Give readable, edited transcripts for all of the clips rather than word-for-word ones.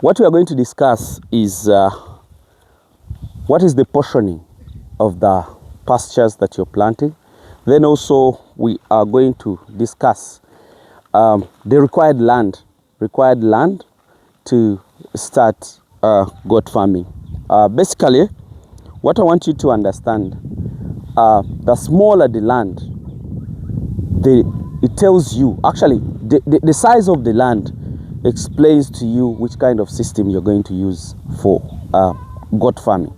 what we are going to discuss is what is the portioning of the pastures that you're planting. Then also we are going to discuss the required land to start goat farming. Basically, what I want you to understand, the smaller the land, it tells you, actually, the size of the land explains to you which kind of system you're going to use for goat farming.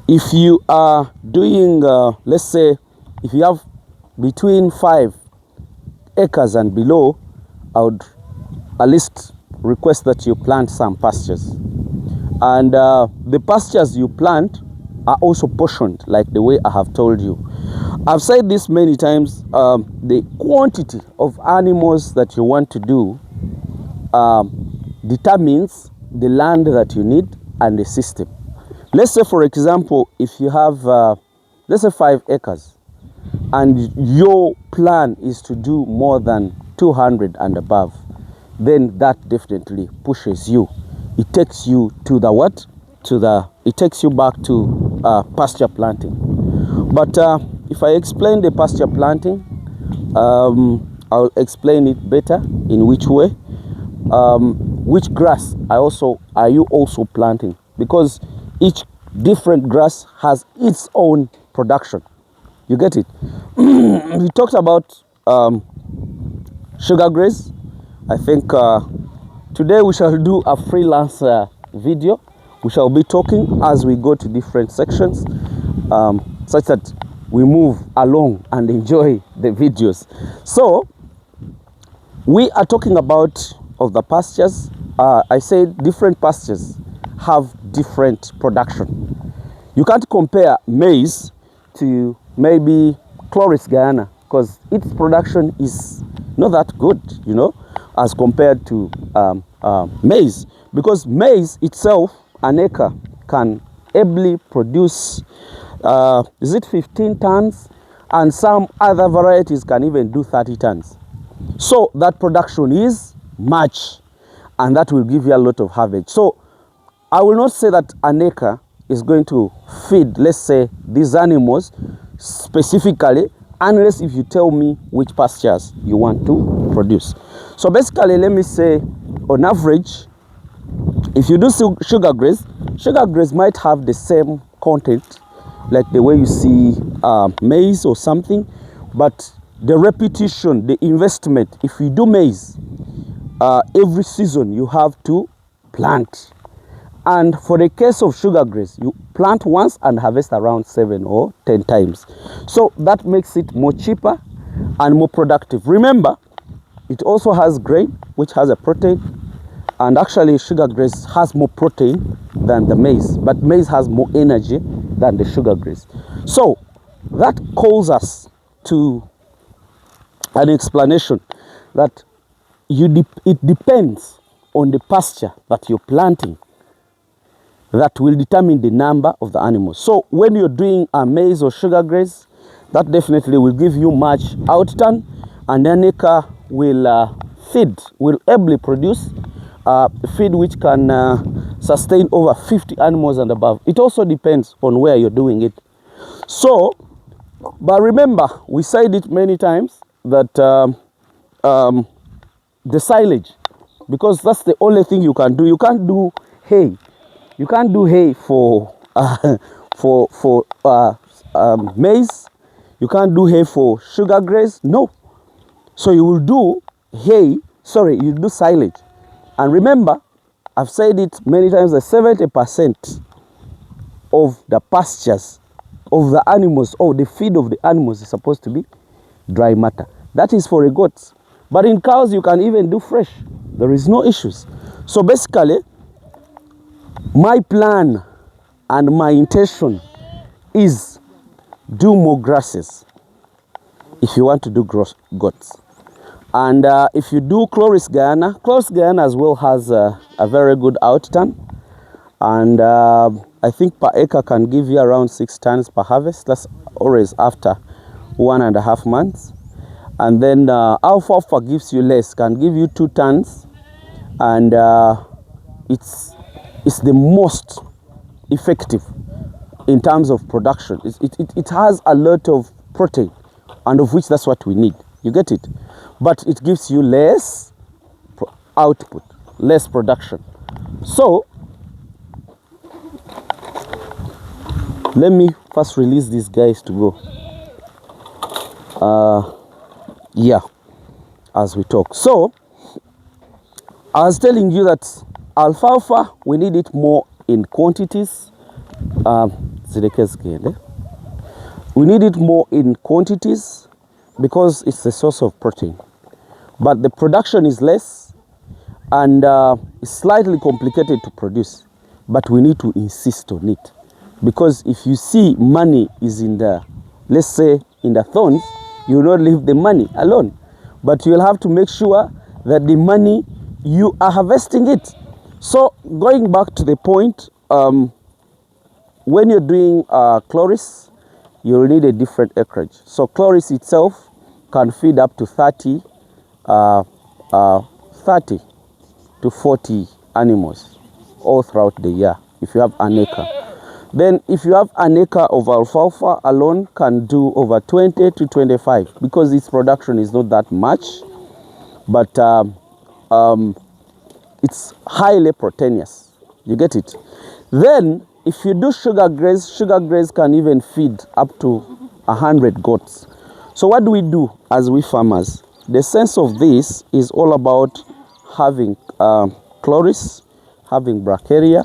If you are doing, let's say, if you have between 5 acres and below, I would at least request that you plant some pastures. And the pastures you plant are also portioned like the way I have told you. I've said this many times, the quantity of animals that you want to do determines the land that you need and the system. Let's say, for example, if you have, let's say 5 acres and your plan is to do more than 200 and above, then that definitely pushes you. It takes you to the what? It takes you back to pasture planting. But if I explain the pasture planting, I'll explain it better in which way. Which grass are you also planting? Because each different grass has its own production. You get it? We talked about sugar grass. I think today we shall do a freelance video. We shall be talking as we go to different sections, such that we move along and enjoy the videos. So we are talking about of the pastures. I said different pastures have different production. You can't compare maize to maybe Chloris Guyana, because its production is not that good, you know, as compared to maize. Because maize itself, an acre can ably produce, is it 15 tons? And some other varieties can even do 30 tons. So that production is much, and that will give you a lot of harvest. So I will not say that an acre is going to feed, let's say, these animals specifically, unless if you tell me which pastures you want to produce. So basically, let me say, on average, if you do sugar grass might have the same content like the way you see maize or something, but the repetition, the investment, if you do maize, every season you have to plant. And for the case of sugar grass, you plant once and harvest around 7 or 10 times. So that makes it more cheaper and more productive. Remember, it also has grain, which has a protein. And actually, sugar grass has more protein than the maize. But maize has more energy than the sugar grass. So that calls us to an explanation that it depends on the pasture that you're planting that will determine the number of the animals. So when you're doing a maize or sugar grass, that definitely will give you much outturn, and an acre will ably produce feed which can sustain over 50 animals and above. It also depends on where you're doing it. So, but remember, we said it many times that the silage, because that's the only thing you can do. You can't do hay. You can't do hay for maize. You can't do hay for sugar grass. No. So you will do you do silage. And remember, I've said it many times, that 70% of the pastures of the animals, or the feed of the animals, is supposed to be dry matter. That is for the goats. But in cows, you can even do fresh. There is no issues. So basically, my plan and my intention is do more grasses if you want to do goats. And if you do Chloris Guyana as well has a very good outturn. And I think per acre can give you around 6 tons per harvest. That's always after 1.5 months. And then alfalfa gives you less, can give you 2 tons. And it's the most effective in terms of production. It has a lot of protein, and of which that's what we need. You get it? But it gives you less output, less production. So let me first release these guys to go. Yeah, as we talk. So I was telling you that alfalfa, we need it more in quantities. We need it more in quantities because it's a source of protein. But the production is less, and it's slightly complicated to produce. But we need to insist on it. Because if you see money is in the, let's say, in the thorns, you will not leave the money alone. But you'll have to make sure that the money, you are harvesting it. So going back to the point, when you're doing chloris, you'll need a different acreage. So chloris itself can feed up to 30 to 40 animals all throughout the year if you have an acre. Then if you have an acre of alfalfa alone, can do over 20 to 25 because its production is not that much, but it's highly proteinous. You get it? Then if you do sugar graze can even feed up to 100 goats. So what do we do as we farmers? The sense of this is all about having chloris, having bracharia,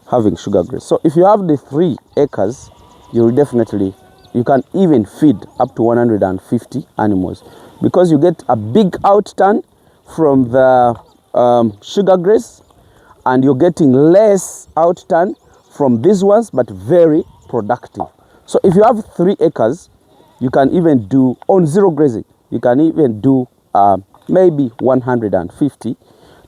having sugar graze. So if you have the 3 acres, you can even feed up to 150 animals because you get a big outturn from the sugar graze, and you're getting less outturn from these ones, but very productive. So if you have 3 acres, you can even do, on zero grazing, you can even do maybe 150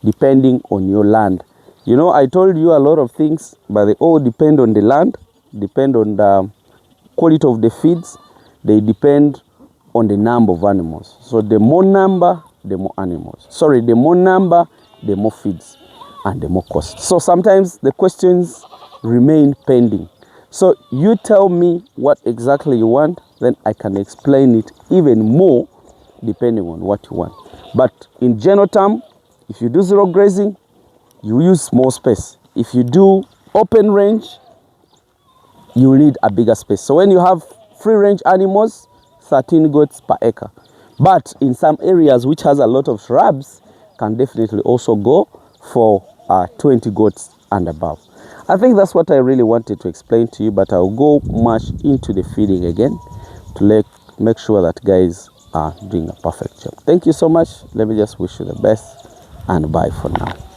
depending on your land. You know, I told you a lot of things, but they all depend on the land, depend on the quality of the feeds, they depend on the number of animals. So the more number, the more animals. Sorry, the more number, the more feeds, and the more cost. So sometimes the questions remain pending. So you tell me what exactly you want, then I can explain it even more depending on what you want. But in general term, if you do zero grazing, you use small space. If you do open range, you need a bigger space. So when you have free range animals, 13 goats per acre. But in some areas which has a lot of shrubs, can definitely also go for 20 goats and above. I think that's what I really wanted to explain to you, but I'll go much into the feeding again to make sure that guys are doing a perfect job. Thank you so much. Let me just wish you the best, and bye for now.